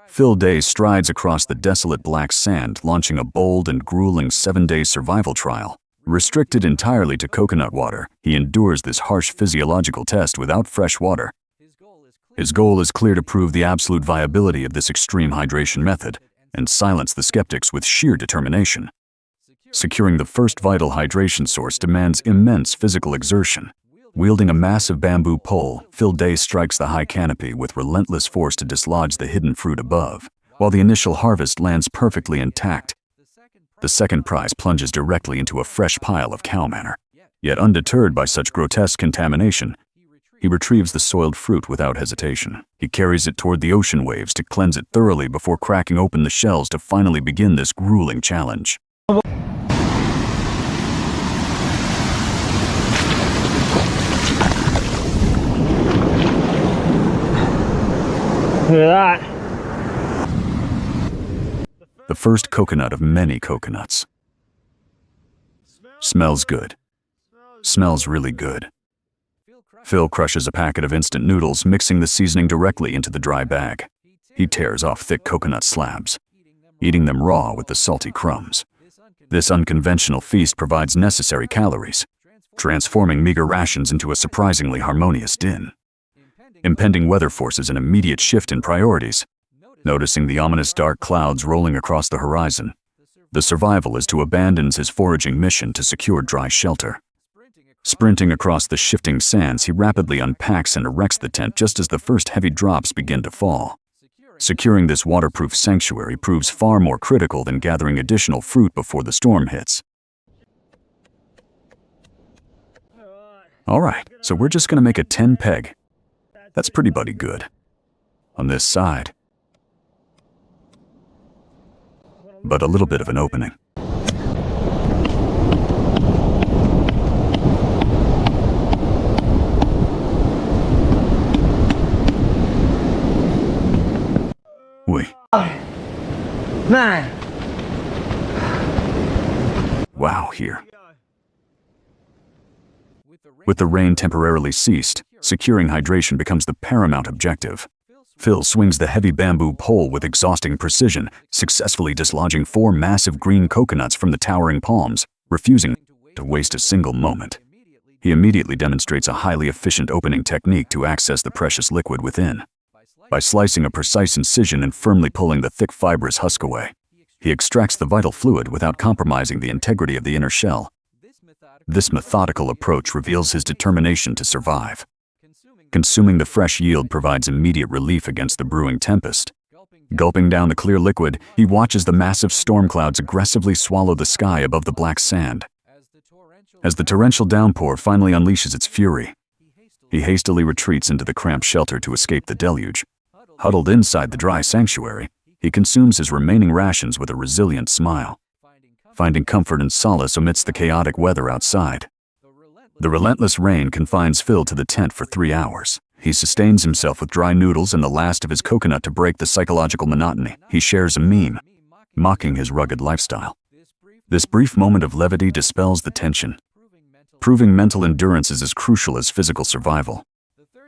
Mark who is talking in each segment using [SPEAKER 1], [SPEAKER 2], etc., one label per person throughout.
[SPEAKER 1] Phil Day strides across the desolate black sand, launching a bold and grueling 7-day survival trial. Restricted entirely to coconut water, he endures this harsh physiological test without fresh water. His goal is clear: to prove the absolute viability of this extreme hydration method and silence the skeptics with sheer determination. Securing the first vital hydration source demands immense physical exertion. Wielding a massive bamboo pole, Phil Day strikes the high canopy with relentless force to dislodge the hidden fruit above. While the initial harvest lands perfectly intact, the second prize plunges directly into a fresh pile of cow manure. Yet undeterred by such grotesque contamination, he retrieves the soiled fruit without hesitation. He carries it toward the ocean waves to cleanse it thoroughly before cracking open the shells to finally begin this grueling challenge.
[SPEAKER 2] Look at that.
[SPEAKER 1] The first coconut of many coconuts. Smells good. Smells really good. Phil crushes a packet of instant noodles, mixing the seasoning directly into the dry bag. He tears off thick coconut slabs, eating them raw with the salty crumbs. This unconventional feast provides necessary calories, transforming meager rations into a surprisingly harmonious din. Impending weather forces an immediate shift in priorities. Noticing the ominous dark clouds rolling across the horizon, the survivalist abandons his foraging mission to secure dry shelter. Sprinting across the shifting sands, he rapidly unpacks and erects the tent just as the first heavy drops begin to fall. Securing this waterproof sanctuary proves far more critical than gathering additional fruit before the storm hits. All right, so we're just gonna make a 10 peg. That's pretty buddy good. On this side, but a little bit of an opening. Wait.
[SPEAKER 2] 9.
[SPEAKER 1] Wow, here. With the rain temporarily ceased, securing hydration becomes the paramount objective. Phil swings the heavy bamboo pole with exhausting precision, successfully dislodging 4 massive green coconuts from the towering palms, refusing to waste a single moment. He immediately demonstrates a highly efficient opening technique to access the precious liquid within. By slicing a precise incision and firmly pulling the thick fibrous husk away, he extracts the vital fluid without compromising the integrity of the inner shell. This methodical approach reveals his determination to survive. Consuming the fresh yield provides immediate relief against the brewing tempest. Gulping down the clear liquid, he watches the massive storm clouds aggressively swallow the sky above the black sand. As the torrential downpour finally unleashes its fury, he hastily retreats into the cramped shelter to escape the deluge. Huddled inside the dry sanctuary, he consumes his remaining rations with a resilient smile, finding comfort and solace amidst the chaotic weather outside. The relentless rain confines Phil to the tent for 3 hours. He sustains himself with dry noodles and the last of his coconut to break the psychological monotony. He shares a meme, mocking his rugged lifestyle. This brief moment of levity dispels the tension, proving mental endurance is as crucial as physical survival.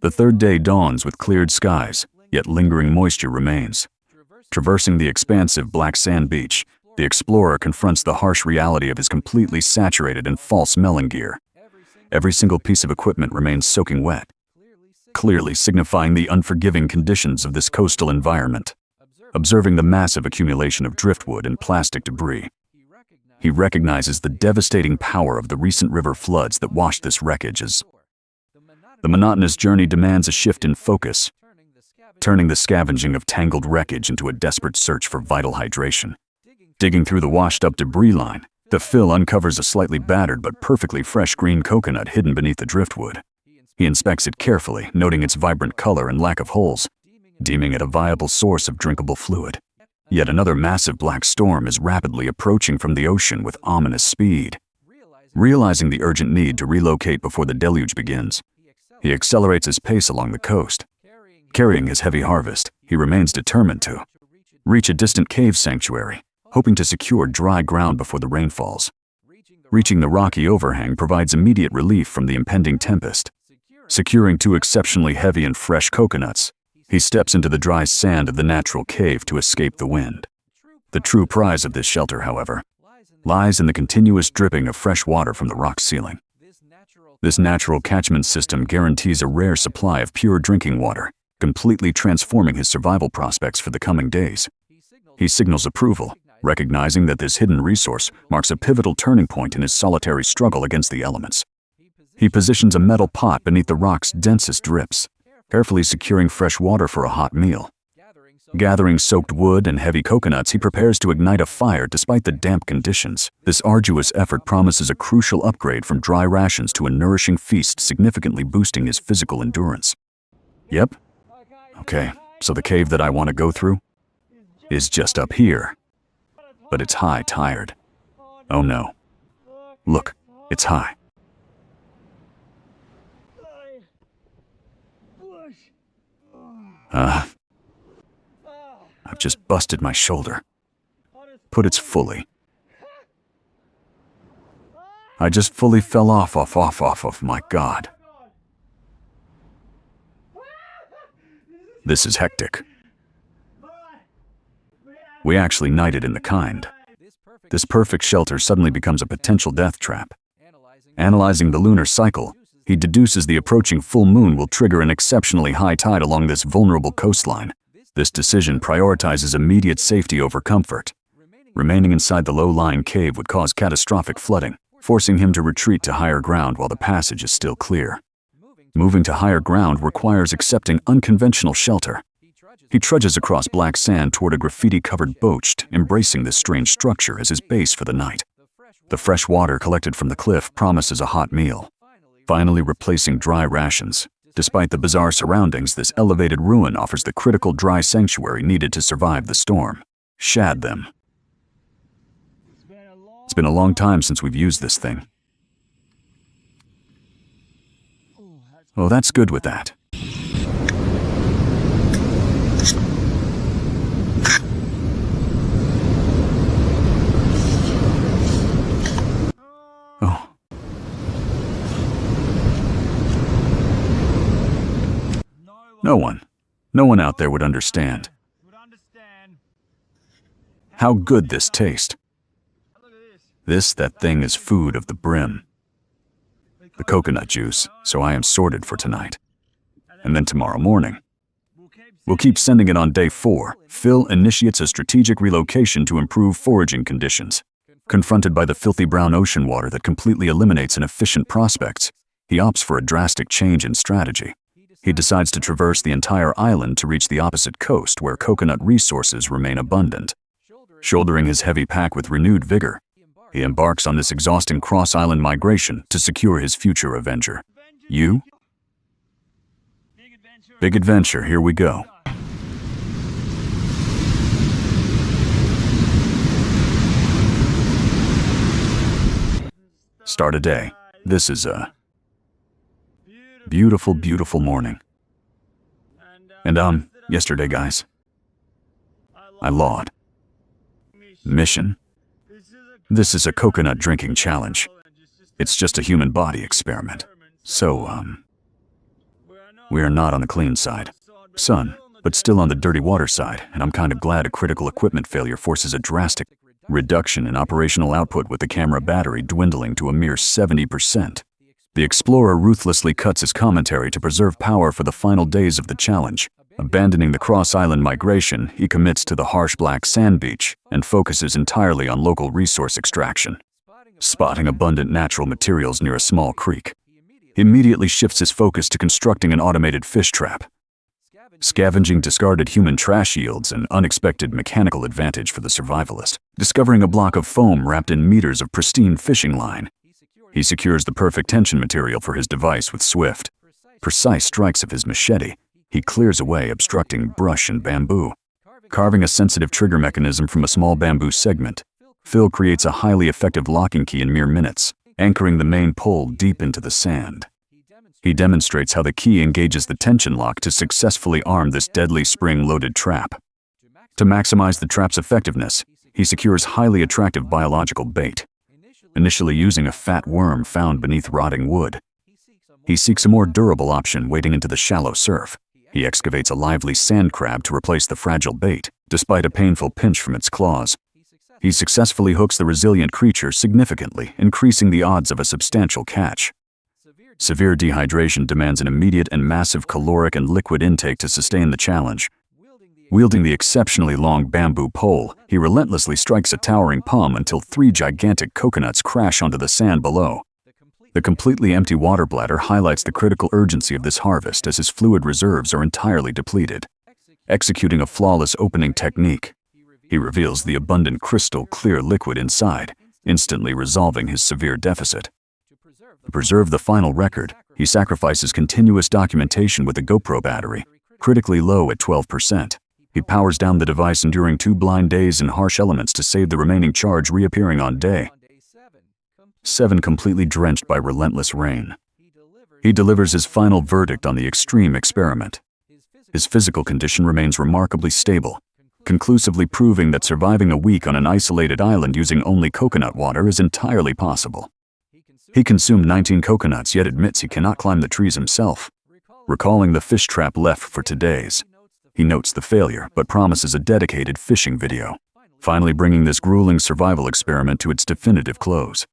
[SPEAKER 1] The third day dawns with cleared skies, yet lingering moisture remains. Traversing the expansive black sand beach, the explorer confronts the harsh reality of his completely saturated and false-smelling gear. Every single piece of equipment remains soaking wet, clearly signifying the unforgiving conditions of this coastal environment. Observing the massive accumulation of driftwood and plastic debris, he recognizes the devastating power of the recent river floods that washed this wreckage. The monotonous journey demands a shift in focus, turning the scavenging of tangled wreckage into a desperate search for vital hydration. Digging through the washed-up debris line, the Phil uncovers a slightly battered but perfectly fresh green coconut hidden beneath the driftwood. He inspects it carefully, noting its vibrant color and lack of holes, deeming it a viable source of drinkable fluid. Yet another massive black storm is rapidly approaching from the ocean with ominous speed. Realizing the urgent need to relocate before the deluge begins, he accelerates his pace along the coast. Carrying his heavy harvest, he remains determined to reach a distant cave sanctuary, hoping to secure dry ground before the rain falls. Reaching the rocky overhang provides immediate relief from the impending tempest. Securing 2 exceptionally heavy and fresh coconuts, He steps into the dry sand of the natural cave to escape the wind. The true prize of this shelter, however, lies in the continuous dripping of fresh water from the rock ceiling. This natural catchment system guarantees a rare supply of pure drinking water, completely transforming his survival prospects for the coming days. He signals approval, recognizing that this hidden resource marks a pivotal turning point in his solitary struggle against the elements. He positions a metal pot beneath the rock's densest drips, carefully securing fresh water for a hot meal. Gathering soaked wood and heavy coconuts, he prepares to ignite a fire despite the damp conditions. This arduous effort promises a crucial upgrade from dry rations to a nourishing feast, significantly boosting his physical endurance. Yep. Okay, so the cave that I want to go through is just up here. But it's high tired. Oh no. Look, it's high. I've just busted my shoulder. Put it fully. I just fully fell off, my God. This is hectic. We actually knighted in the kind. This perfect shelter suddenly becomes a potential death trap. Analyzing the lunar cycle, he deduces the approaching full moon will trigger an exceptionally high tide along this vulnerable coastline. This decision prioritizes immediate safety over comfort. Remaining inside the low-lying cave would cause catastrophic flooding, forcing him to retreat to higher ground while the passage is still clear. Moving to higher ground requires accepting unconventional shelter. He trudges across black sand toward a graffiti-covered bocht, embracing this strange structure as his base for the night. The fresh water collected from the cliff promises a hot meal, finally replacing dry rations. Despite the bizarre surroundings, this elevated ruin offers the critical dry sanctuary needed to survive the storm. Shad them. It's been a long time since we've used this thing. Oh, that's good with that. Oh. No one out there would understand how good this tastes. That thing is food of the brim. The coconut juice, so I am sorted for tonight. And then tomorrow morning, we'll keep sending it on day 4. Phil initiates a strategic relocation to improve foraging conditions. Confronted by the filthy brown ocean water that completely eliminates inefficient prospects, he opts for a drastic change in strategy. He decides to traverse the entire island to reach the opposite coast where coconut resources remain abundant. Shouldering his heavy pack with renewed vigor, he embarks on this exhausting cross-island migration to secure his future avenger. You? Big adventure, here we go. Start a day. This is a beautiful, beautiful morning. And yesterday, guys, I laud. Mission. This is a coconut drinking challenge. It's just a human body experiment. So, we are not on the clean side. Sun, but still on the dirty water side, and I'm kind of glad a critical equipment failure forces a drastic reduction in operational output with the camera battery dwindling to a mere 70%. The explorer ruthlessly cuts his commentary to preserve power for the final days of the challenge. Abandoning the cross-island migration, he commits to the harsh black sand beach and focuses entirely on local resource extraction. Spotting abundant natural materials near a small creek, he immediately shifts his focus to constructing an automated fish trap. Scavenging discarded human trash yields an unexpected mechanical advantage for the survivalist. Discovering a block of foam wrapped in meters of pristine fishing line, he secures the perfect tension material for his device with swift, precise strikes of his machete. He clears away obstructing brush and bamboo. Carving a sensitive trigger mechanism from a small bamboo segment, Phil creates a highly effective locking key in mere minutes, anchoring the main pole deep into the sand. He demonstrates how the key engages the tension lock to successfully arm this deadly spring-loaded trap. To maximize the trap's effectiveness, he secures highly attractive biological bait. Initially using a fat worm found beneath rotting wood, he seeks a more durable option wading into the shallow surf. He excavates a lively sand crab to replace the fragile bait, despite a painful pinch from its claws. He successfully hooks the resilient creature, significantly increasing the odds of a substantial catch. Severe dehydration demands an immediate and massive caloric and liquid intake to sustain the challenge. Wielding the exceptionally long bamboo pole, he relentlessly strikes a towering palm until 3 gigantic coconuts crash onto the sand below. The completely empty water bladder highlights the critical urgency of this harvest, as his fluid reserves are entirely depleted. Executing a flawless opening technique, he reveals the abundant crystal-clear liquid inside, instantly resolving his severe deficit. To preserve the final record, he sacrifices continuous documentation with a GoPro battery, critically low at 12%. He powers down the device, enduring 2 blind days in harsh elements to save the remaining charge reappearing on day 7, completely drenched by relentless rain. He delivers his final verdict on the extreme experiment. His physical condition remains remarkably stable, conclusively proving that surviving a week on an isolated island using only coconut water is entirely possible. He consumed 19 coconuts, yet admits he cannot climb the trees himself. Recalling the fish trap left for today's, he notes the failure but promises a dedicated fishing video, finally bringing this grueling survival experiment to its definitive close.